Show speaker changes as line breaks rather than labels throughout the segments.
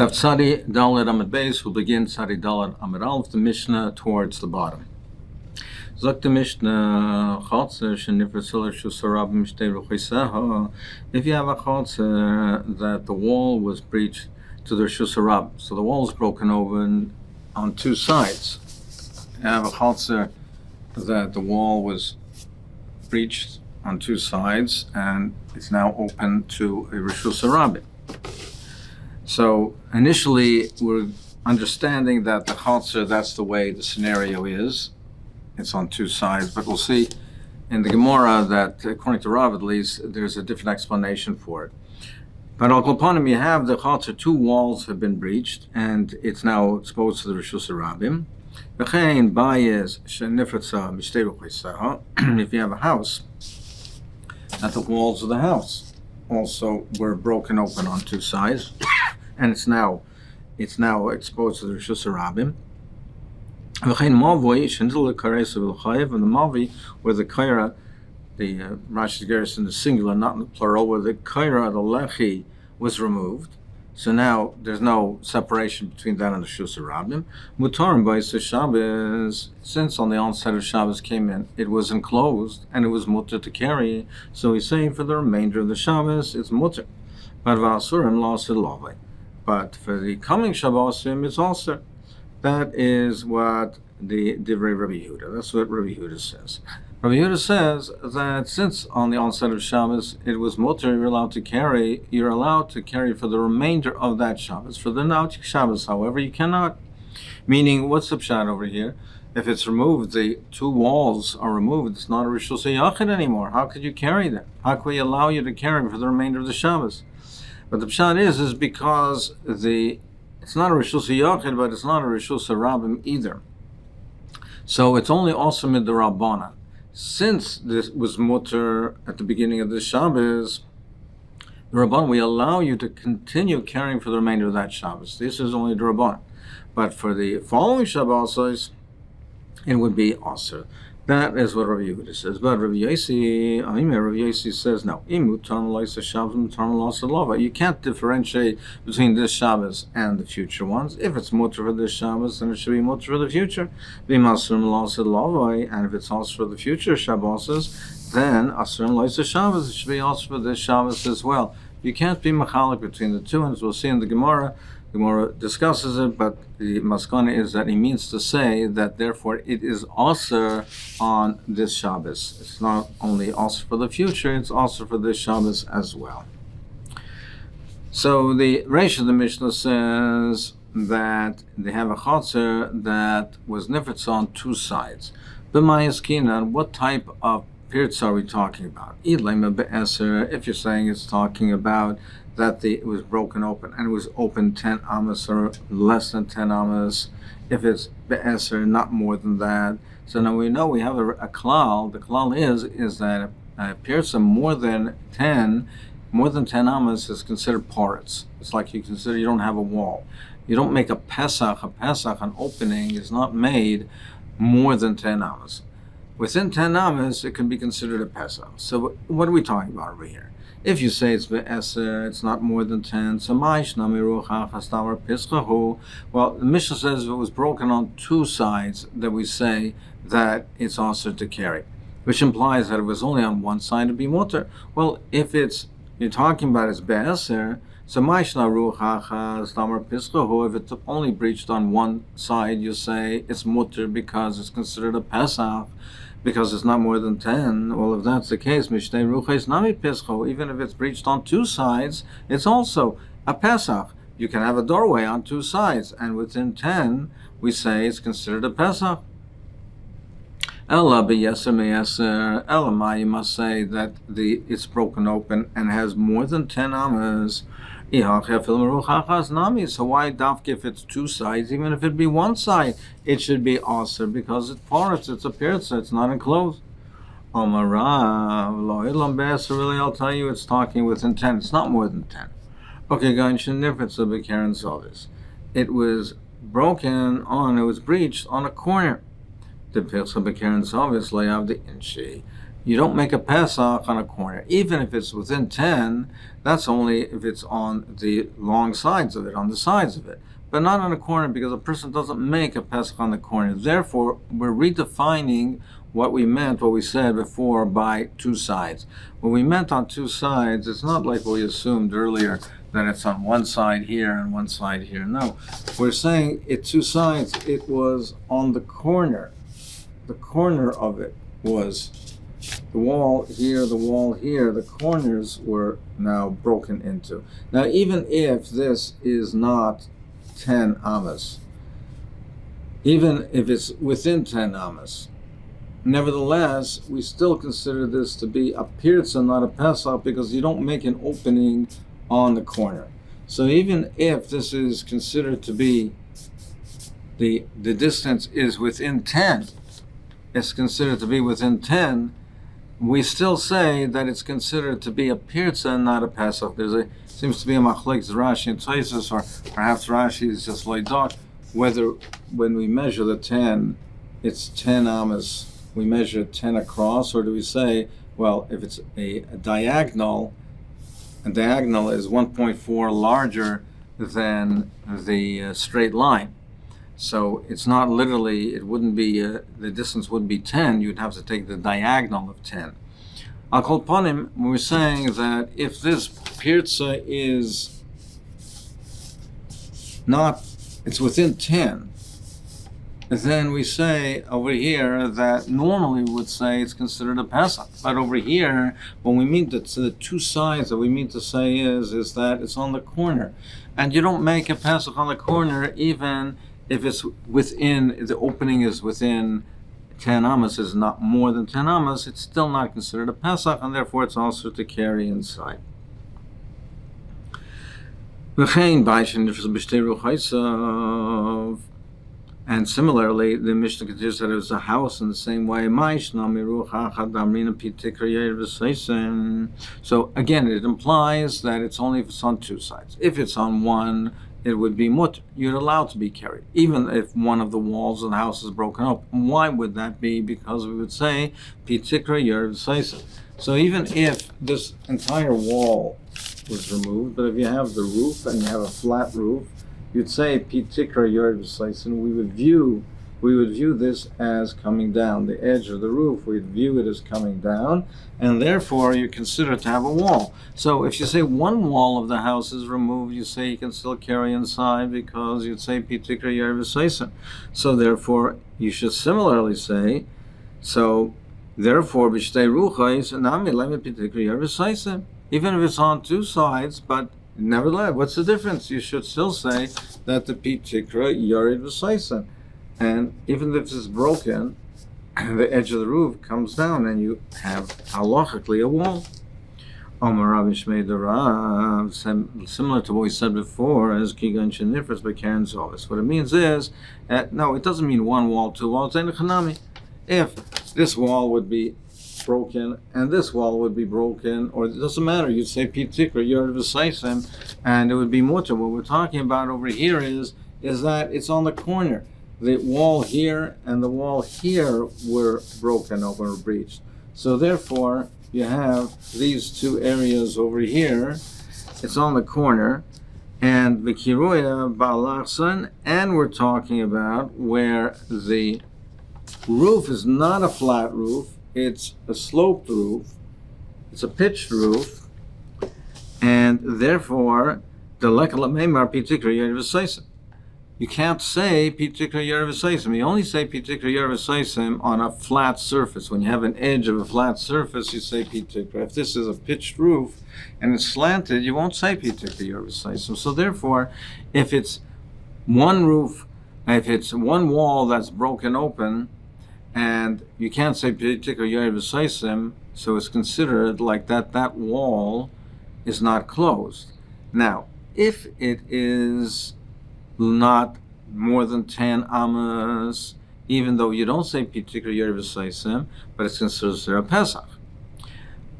Daf Tzadi Dalet Amud Beis will begin Tzadi Dalet Amud Aleph, the Mishnah towards the bottom. Zok the Mishnah Chotzer Shenifrasiller Shusarab Mishtei Ruchiseha. If you have a Chotzer that the wall was breached to the Shusarab, so the wall is broken open on two sides. You have a Chotzer that the wall was breached on two sides and it's now open to a Rishus Harabim. So initially we're understanding that the Chotzer, that's the way the scenario is. It's on two sides, but we'll see in the Gemara that according to Rav at least, there's a different explanation for it. But al Kolpanim, you have the Chotzer, two walls have been breached and it's now exposed to the Rishus Harabim. If you have a house, that the walls of the house also were broken open on two sides, and it's now exposed to the Rishus Harabim. And the Mavi, where the Kaira, the Rashi Geras in the singular, not in the plural, where the Kaira, the Lechi, was removed. So now there's no separation between that and the Rishus Harabim. Mutarim b'Yisrael Shabbos, since on the onset of Shabbos came in, it was enclosed and it was mutter to carry. So he's saying for the remainder of the Shabbos, it's mutter. But v'asurim lost it lovely. But for the coming Shabbosim, it's also. That is what the Divrei Rabbi Yehuda. That's what Rabbi Yehuda says. Rabbi Yehuda says that since on the onset of Shabbos it was mutter, you're allowed to carry for the remainder of that Shabbos. For the Nautic Shabbos, however, you cannot. Meaning, what's the pshat over here? If it's removed, the two walls are removed, it's not a Rishus Yachid anymore. How could you carry that? How could we allow you to carry for the remainder of the Shabbos? But the pshat is because it's not a Rishus Yachid, but it's not a Rishus Harabim either. So it's only also midrabanan. Since this was mutter at the beginning of the Shabbos, the Rabban, we allow you to continue carrying for the remainder of that Shabbos. This is only the Rabban. But for the following Shabbos, it would be also. That is what Rabbi Yehuda says. But Rabbi Yossi says no. You can't differentiate between this Shabbos and the future ones. If it's mutter for this Shabbos, then it should be mutter for the future. And if it's also for the future Shabbos, then Asurim Loisa Shabbos, it should be also for this Shabbos as well. You can't be machalik between the two, and as we'll see in the Gemara, the Gemara discusses it, but the maskana is that he means to say that therefore it is also on this Shabbos. It's not only also for the future, it's also for this Shabbos as well. So the Reish of the Mishnah says that they have a chotzer that was nifetz on two sides. B'mayaskina, what type of pirtz are we talking about? If you're saying it's talking about that it was broken open and it was open 10 amas or less than 10 amas, if it's be'eser, not more than that. So now we know we have a klal. The klal is that a pirza more than 10 amas is considered paritz. It's like you don't have a wall. You don't make a pesach. An opening is not made more than 10 amas. Within 10 amas, it can be considered a pesach. So what are we talking about over here? If you say it's be'eser, it's not more than 10. So well, the Mishnah says if it was broken on two sides, that we say that it's also to carry, which implies that if it was only on one side, it'd be mutter. Well, if you're talking about it's be'eser, so if it's only breached on one side, you say it's mutter because it's considered a pesach, because it's not more than 10. Well, if that's the case, even if it's breached on two sides, it's also a pesach. You can have a doorway on two sides, and within 10, we say it's considered a pesach. Ella you must say that it's broken open and has more than 10 amas. So why dafke if it's two sides? Even if it be one side, it should be also because it's porous, it's a pirza, it's not enclosed. Really, I'll tell you, it's talking within 10. It's not more than 10. Okay, guys, it was broken on, it was breached on a corner. The pirza b'keren obviously of the inchi. you don't make a Pesach on a corner. Even if it's within 10, that's only if it's on the long sides of it, on the sides of it. But not on a corner, because a person doesn't make a Pesach on the corner. Therefore, we're redefining what we said before by two sides. What we meant on two sides, it's not like we assumed earlier that it's on one side here and one side here. No, we're saying it two sides, it was on the corner. The corner of it was the wall here, the wall here. The corners were now broken into. Now, even if this is not 10 amas, even if it's within 10 amas, nevertheless, we still consider this to be a pirza, not a pesach, because you don't make an opening on the corner. So even if this is considered to be the distance is within 10, it's considered to be within 10, we still say that it's considered to be a pirza and not a pesach. Seems to be a machlokes Rashi and Tosfos, or perhaps Rashi is just loydot, whether when we measure the 10, it's 10 amas, we measure 10 across, or do we say, well, if it's a diagonal is 1.4 larger than the straight line. So it's not literally, it wouldn't be, the distance wouldn't be 10, you'd have to take the diagonal of 10. Al kol panim, we're saying that if this pirza is not, it's within 10, then we say over here that normally we would say it's considered a Pesach. But over here, when we mean that, so the two sides that we mean to say is that it's on the corner. And you don't make a Pesach on the corner even if it's within, the opening is within 10 amas, is not more than 10 amas, it's still not considered a Pesach, and therefore it's also to carry inside. And similarly, the Mishnah continues that it was a house in the same way. So again, it implies that it's only if it's on two sides. If it's on one, it would be mutter. You're allowed to be carried, even if one of the walls of the house is broken up. Why would that be? Because we would say, Pitikra Yerev Seisen. So even if this entire wall was removed, but if you have the roof and you have a flat roof, you'd say Pitikra Yerev Seisen. We would view this as coming down. The edge of the roof, we'd view it as coming down, and therefore you consider to have a wall. So if you say one wall of the house is removed, you say you can still carry inside, because you'd say Pitikra Yerev Seisen. So therefore you should similarly say, so therefore B'shtei Ruchos Nami Lemi Pitikra Yerev Seisen. Even if it's on two sides, but nevertheless, what's the difference? You should still say that the Pitikra Yerev Seisen. And even if it's broken, the edge of the roof comes down and you have halachically a wall. Similar to what we said before, as Kigan Shenifras by Karen's office. What it means is, no, it doesn't mean one wall, two walls. If this wall would be broken and this wall would be broken, or it doesn't matter, you'd say Pitikra Yerev Seisen, and it would be mutter. What we're talking about over here is that it's on the corner. The wall here and the wall here were broken over or breached. So therefore, you have these two areas over here. It's on the corner. And the Kiruya Balachsan, and we're talking about where the roof is not a flat roof, it's a sloped roof, it's a pitched roof, and therefore, the Lekala Meimar Pitikra Yerev Seisen. You can't say Pitikra Yerev Seisen. You only say Pitikra Yerev Seisen on a flat surface. When you have an edge of a flat surface, you say Pitikra. If this is a pitched roof and it's slanted, you won't say Pitikra Yerev Seisen. So therefore, if it's one roof, if it's one wall that's broken open, and you can't say Pitikra Yerev Seisen, so it's considered like that wall is not closed. Now, if it is not more than 10 amas, even though you don't say Pitikra Yerev Seisen, but it's considered a Pesach.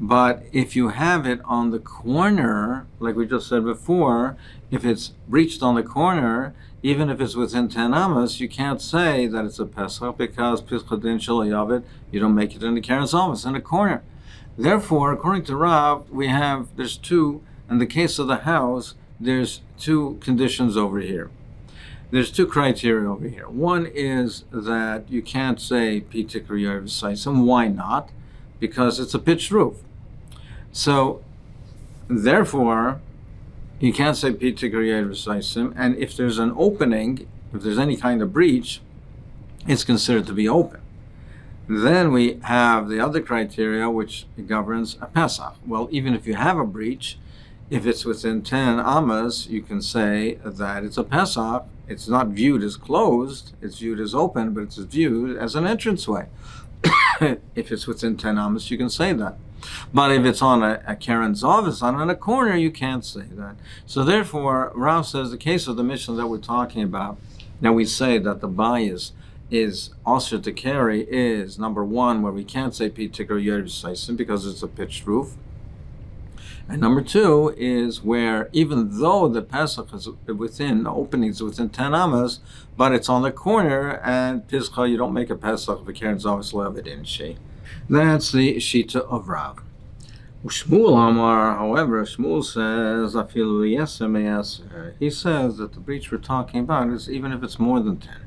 But if you have it on the corner, like we just said before, if it's breached on the corner, even if it's within 10 amas, you can't say that it's a Pesach because Pischadin Shalayavid, you don't make it in the Karen Zalmas, in the corner. Therefore, according to Rav, there's two, in the case of the house, there's two conditions over here. There's two criteria over here. One is that you can't say Pitik or Yerev Saisim. Why not? Because it's a pitched roof. So, therefore, you can't say Pitik or Yerev Saisim. And if there's an opening, if there's any kind of breach, it's considered to be open. Then we have the other criteria which governs a Pesach. Well, even if you have a breach, if it's within 10 amas, you can say that it's a Pesach. It's not viewed as closed, it's viewed as open, but it's viewed as an entranceway. If it's within 10 amas, you can say that. But if it's on a Karen's office, on a corner, you can't say that. So therefore, Rav says the case of the Mishnah that we're talking about, now we say that the bias is also to carry is number one, where we can't say Pitik or Yerev Saisim because it's a pitched roof. And number two is where even though the Pesach is within, the opening is within 10 amas, but it's on the corner, and Pischa, you don't make a Pesach of a Karen Zavis Levet in She. That's the Shita of Rav. Shmuel Amar, however, Shmuel says, Afilu Yesem Yeser. He says that the breach we're talking about is even if it's more than 10.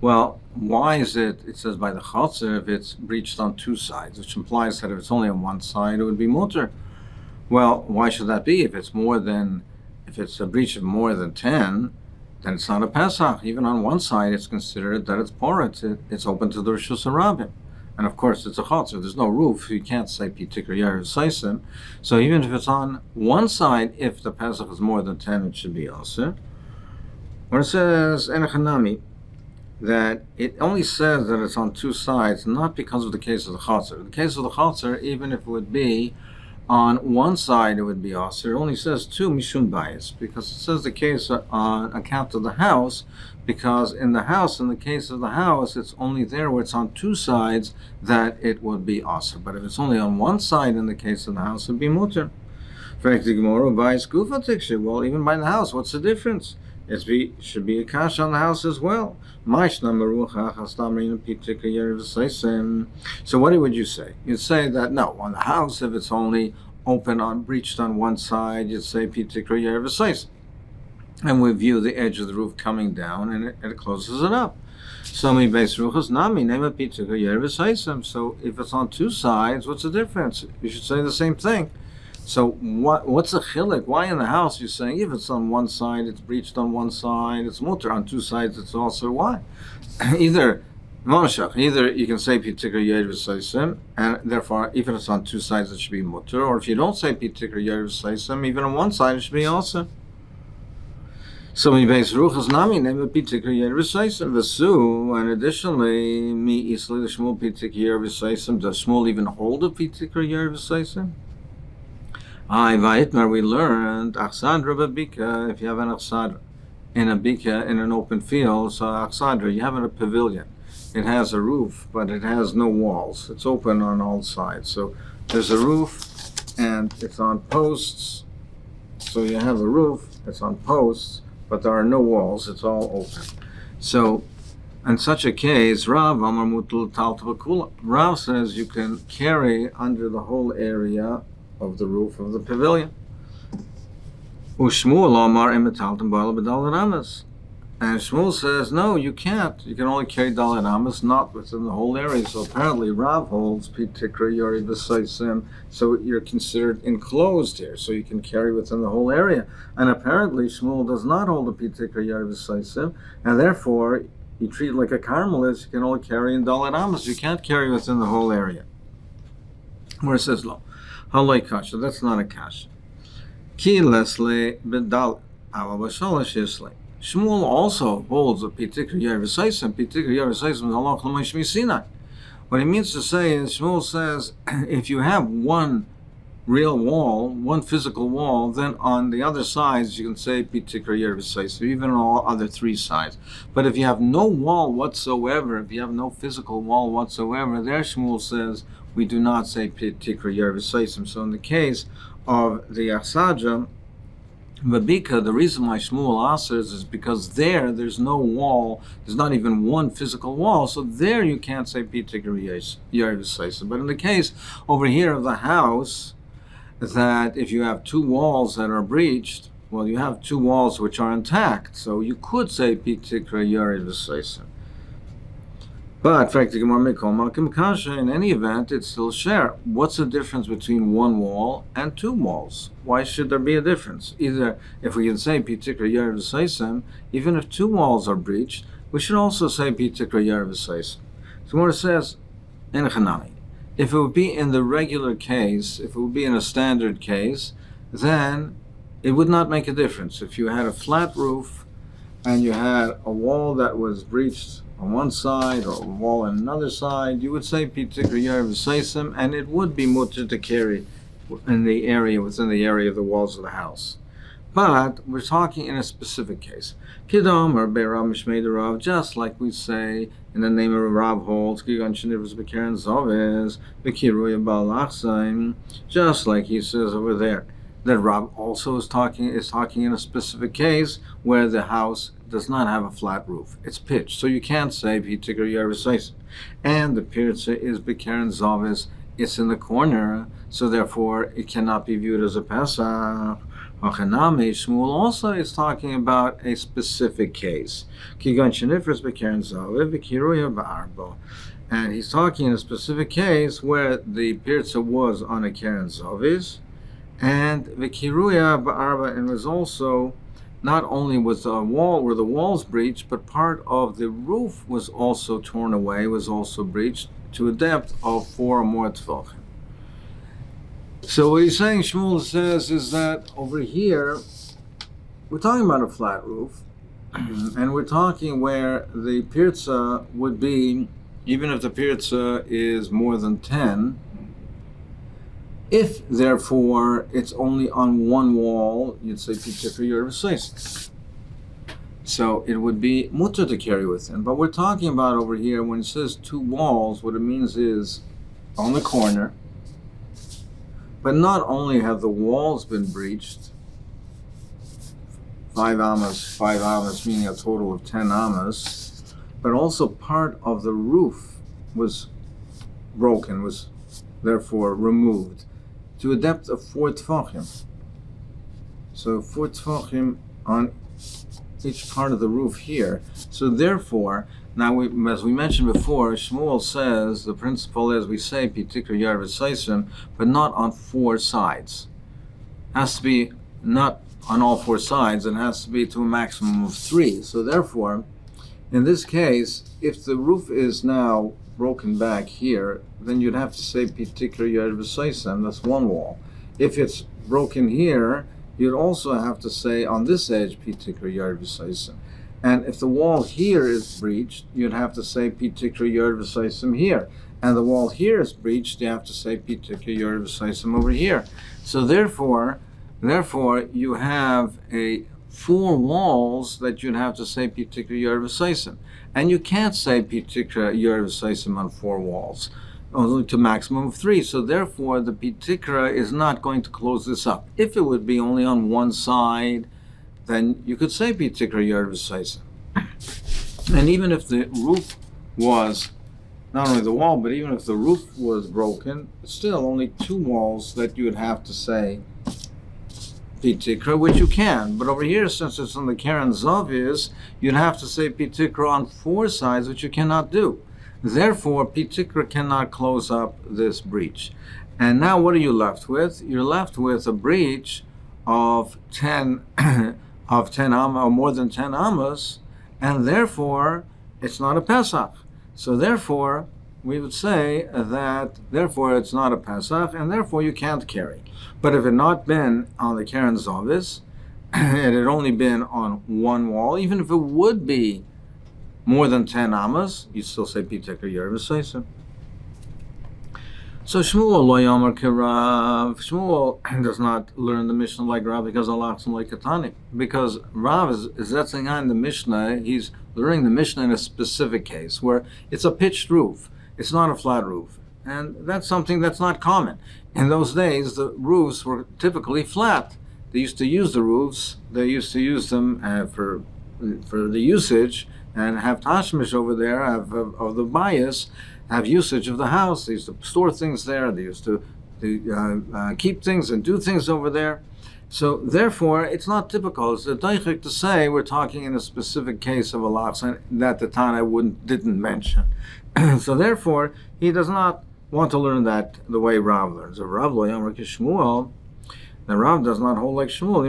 Well, why is it says by the Chotzer, if it's breached on two sides, which implies that if it's only on one side, it would be mutter. Well, why should that be? If it's a breach of more than 10, then it's not a Pesach. Even on one side, it's considered that it's porat. It's open to the Rishus Harabim. And of course, it's a Chotzer. There's no roof. You can't say Pitik or Yerev Saisim. So even if it's on one side, if the Pesach is more than 10, it should be also. When it says Enechanami, that it only says that it's on two sides, not because of the case of the Chotzer. In the case of the Chotzer, even if it would be on one side, it would be Aser. It only says two Mishum bias, because it says the case on account of the house, because in the case of the house, it's only there where it's on two sides that it would be Aser. But if it's only on one side in the case of the house, it would be Mutter. Well, even by the house, what's the difference? It should be a kash on the house as well. So what would you say? You'd say that no, on the house, if it's only breached on one side, you'd say Pitik or Yerev Saisim. And we view the edge of the roof coming down and it closes it up. So if it's on two sides, what's the difference? You should say the same thing. So what's the chilik? Why in the house you're saying if it's on one side, it's breached on one side, it's mutter. On two sides, it's also why? Either you can say Pitik or Yerev Saisim, and therefore, even if it's on two sides, it should be mutter. Or if you don't say Pitik or Yerev Saisim, even on one side, it should be also. So in base ruchas nami name of Pitik or Yerev Saisim v'su, and additionally, mi isli the Shmuel Pitik Yerev Saisim. Does Shmuel even hold a Pitik or Yerev Saisim? We learned Achsadra Babika, if you have an Achsadra in a Bika in an open field, so Achsadra, you have in a pavilion. It has a roof, but it has no walls. It's open on all sides. So there's a roof and it's on posts. So you have a roof, it's on posts, but there are no walls, it's all open. So in such a case, Rav says you can carry under the whole area of the roof of the pavilion. And Shmuel says, no, you can't. You can only carry Dalet Amas, not within the whole area. So apparently Rav holds Pitikra Yori V'Saisim, so you're considered enclosed here, so you can carry within the whole area. And apparently Shmuel does not hold the Pitikra Yori V'Saisim, and therefore you treat it like a Carmelist, you can only carry in Dalet Amas. You can't carry within the whole area. Where it says, lo. Haloi kasha, that's not a kasha. Ki lesle bedal avavashalash isle. Shmuel also holds a pitikra yerv'saisim. Pitikra yerv'saisim is halach l'may Sinai. What he means to say is, Shmuel says, if you have one real wall, one physical wall, then on the other sides you can say Pitikra Yervisais, even on all other three sides. But if you have no wall whatsoever, if you have no physical wall whatsoever, there Shmuel says we do not say Pitikra Yervisaisim. So in the case of the Achsaja, Babika, the reason why Shmuel answers is because there's no wall, there's not even one physical wall, so there you can't say Pitikra Yervisaisim. But in the case over here of the house, that if you have two walls that are breached, well, you have two walls which are intact, so you could say Pitikra Yervisaisim. But in any event, it's still share. What's the difference between one wall and two walls? Why should there be a difference? Either, if we can say Pitikra Yervisaisim, even if two walls are breached, we should also say Pitikra Yervisaisim. So what it says, in Chanani, if it would be in the regular case, if it would be in a standard case, then it would not make a difference. If you had a flat roof and you had a wall that was breached on one side or a wall on another side, you would say Pitikra Yervisaisim, and it would be mutter to carry in the area, within the area of the walls of the house. But we're talking in a specific case. Kidom or Be'Rav Mishmei Rav, just like we say in the name of Rav holds, Kigan Shenivus Bekaren Zoves, Bekiruya Balachzaim, just like he says over there. That Rav also is talking in a specific case where the house does not have a flat roof. It's pitched, so you can't say Pitikra Yervisaisim. And the Pirza is Bekaren Zoves, it's in the corner, so therefore it cannot be viewed as a Pesach. Hachanami, Shmuel also is talking about a specific case. Kigan Shenifras Bekaren Zoves, Bekiruya Ba'arbo. And he's talking in a specific case where the Pirza was on a Keren Zovis, and the Kiruya Ba'arba, and was also, not only was the wall, were the walls breached, but part of the roof was also torn away, was also breached to a depth of 4 or more tefachim. So what he's saying, Shmuel says, is that over here, we're talking about a flat roof, and we're talking where the pirza would be, even if the pirza is more than 10, if, therefore, it's only on one wall, you'd say Pitikra Yervisaisim. So it would be mutter to carry within. But we're talking about over here, when it says two walls, what it means is on the corner. But not only have the walls been breached, 5 amas, meaning a total of 10 amas, but also part of the roof was broken, was therefore removed, to a depth of 4 tefachim. So 4 tefachim on each part of the roof here. So therefore, now as we mentioned before, Shmuel says the principle is we say Pitikra Yervisaisim, but not on 4 sides. It has to be not on all 4 sides, it has to be to a maximum of 3. So therefore, in this case, if the roof is now broken back here, then you'd have to say Pitikra Yervisaisim, that's one wall. If it's broken here, you'd also have to say on this edge Pitikra Yervisaisim. And if the wall here is breached, you'd have to say Pitikra Yervisaisim here. And the wall here is breached, you have to say Pitikra Yervisaisim over here. So therefore, you have 4 walls that you'd have to say Pitikra Yervisaisim. And you can't say Pitikra Yervisaisim on 4 walls, only to maximum of 3. So therefore, the Pitikra is not going to close this up. If it would be only on one side, then you could say Pitikra Yervisaisim. And even if the roof was, not only the wall, but even if the roof was broken, it's still only 2 walls that you would have to say Pitikra, which you can. But over here, since it's on the Keren Zovis, you'd have to say Pitikra on 4 sides, which you cannot do. Therefore, Pitikra cannot close up this breach. And now what are you left with? You're left with a breach of 10 amas, or more than 10 amas, and therefore it's not a Pesach. So therefore, we would say that therefore it's not a Pesach, and therefore you can't carry. But if it had not been on the Keren Zovis, it had only been on one wall, even if it would be more than 10 amas, you still say Pitikra Yervisaisim. So Shmuel lo yomer kerav. Shmuel does not learn the Mishnah like Rav because Alachsim like Katani. Because Rav is etzing on the Mishnah. He's learning the Mishnah in a specific case where it's a pitched roof. It's not a flat roof, and that's something that's not common. In those days, the roofs were typically flat. They used to use the roofs. They used to use them for the usage and have tashmish over there of the bias. Have usage of the house. They used to store things there. They used to keep things and do things over there. So therefore, it's not typical. It's a daichik to say we're talking in a specific case of a lachsan that the Tana didn't mention. So therefore, he does not want to learn that the way Rav learns. If Rav lo yomer k'Shmuel, then Rav does not hold like Shmuel.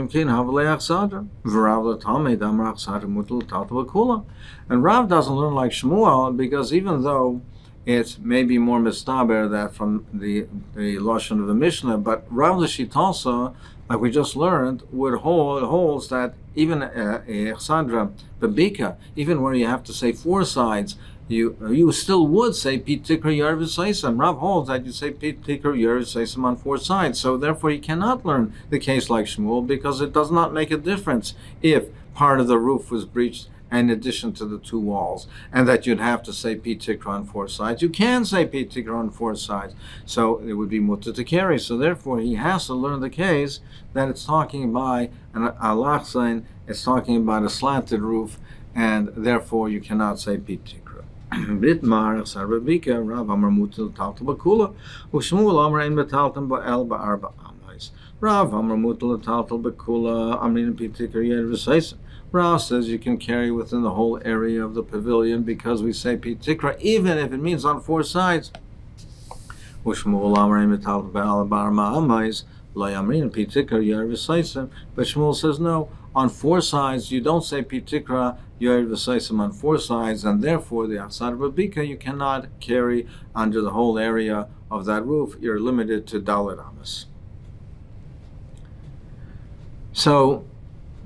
And Rav doesn't learn like Shmuel because even though it's maybe more mistaber that from the lashon of the Mishnah, but Rav Lishit also, like we just learned, holds that even a Sandra Babika, even where you have to say four sides, you still would say Pitikra Yarv Saisam. Rav holds that you say Pitikra Yarv Saisam on four sides. So therefore, you cannot learn the case like Shmuel because it does not make a difference if part of the roof was breached in addition to the two walls, and that you'd have to say Pitikra on four sides. You can say Pitikra on four sides, so it would be mutter to carry. So therefore, he has to learn the case that it's talking by an alachzain, it's talking about a slanted roof, and therefore you cannot say Pitikra. Bitmar Sarbabika Rav Amar Mutil Talta Bakula Ushmul Amar Ein Betaltam Ba'el Ba'arba Amais Rav Amar Mutil Talta Bakula Amrin Pitikra Yer V'Saisa. Rav says you can carry within the whole area of the pavilion because we say Pitikra even if it means on four sides. Ushmul Amar Ein Betaltam Ba'el Ba'arba Amais Lo Amrin Pitikra Yer V'Saisa. But Shmuel says no. On four sides, you don't say Pitikra Yoyer V'Saisim on four sides, and therefore the outside of a bika you cannot carry under the whole area of that roof. You're limited to Dalet Amas. So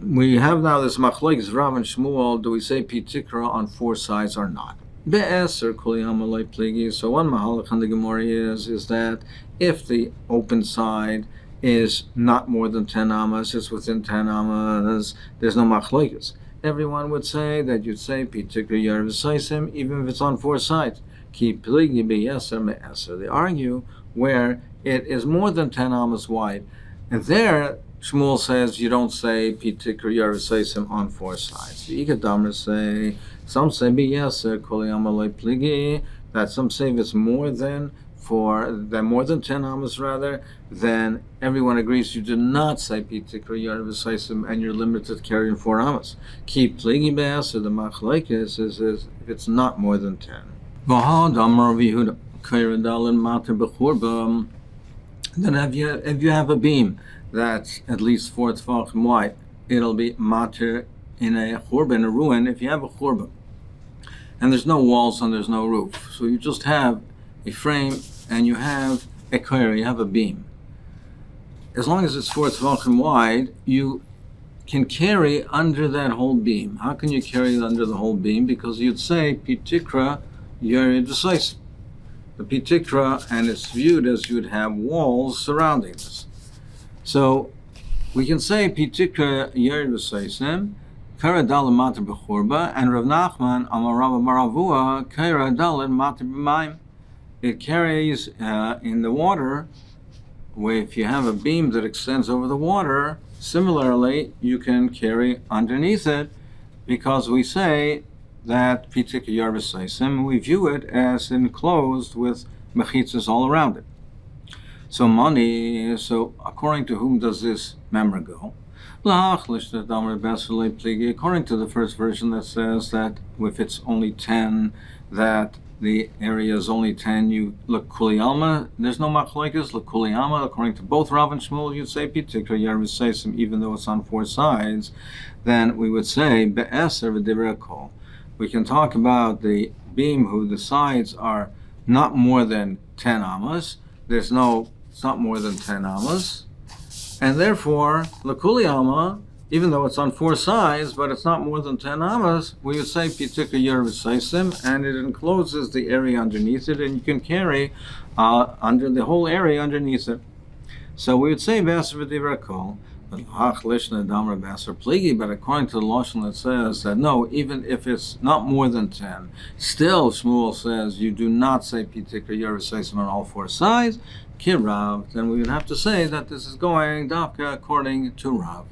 we have now this machlokes Rav and Shmuel. Do we say Pitikra on four sides or not? Be'eser Kuliyama Lei Pligi. So one mahalach in the Gemara is that if the open side is not more than 10 amas, it's within 10 amas, there's no machlokes. Everyone would say that you'd say Pitikra Yarv Saisim even if it's on four sides. Ki pligi be'yeser me'eser. They argue where it is more than 10 amas wide. And there, Shmuel says you don't say Pitikra Yarv Saisim on four sides. The Ikadamers say, some say be'yeser koliyama le pligi, that some say if it's more than 10 amas rather, then everyone agrees you do not say Pitikra Yarv Saisim and you're limited to carrying 4 amas. Keep pligi be'as, or the machlokes is if it's not more than 10. Then if you have a beam that's at least 4 tefachim wide, it'll be mater in a churban, a ruin, if you have a churban. And there's no walls and there's no roof. So you just have a frame and you have a koyer, you have a beam. As long as it's 4 tefachim wide, you can carry under that whole beam. How can you carry under the whole beam? Because you'd say Pitikra Yared V'Saisim. The Pitikra, and it's viewed as you'd have walls surrounding this. So we can say Pitikra Yared V'Saisim, Kara Dalet Mater B'Churba, and Rav Nachman Amar Rav Maravua, Kara Dalet Mater B'Mayim. It carries in the water, where if you have a beam that extends over the water, similarly, you can carry underneath it, because we say that Pitikra Yarv Saisim, we view it as enclosed with mechitzas all around it. So according to whom does this memra go? According to the first version that says that if it's only 10, that the area is only 10, you look kuliyama, there's no machlokes, look kuliyama. According to both Rav and Shmuel, you'd say Pitikra Yarv Saisim, even though it's on 4 sides. Then we would say be'eser v'divrei kol. We can talk about the beam who the sides are not more than 10 amas. It's not more than 10 amas. And therefore, l'kuliyama, even though it's on 4 sides, but it's not more than 10 amas, we would say Pitika Yerusaisim, and it encloses the area underneath it, and you can carry under the whole area underneath it. So we would say Basar V'Divrako, but according to the Lashon it says that no, even if it's not more than 10, still Shmuel says you do not say Pitika Yerusaisim on all 4 sides, Kirav, then we would have to say that this is going Dafka according to Rav.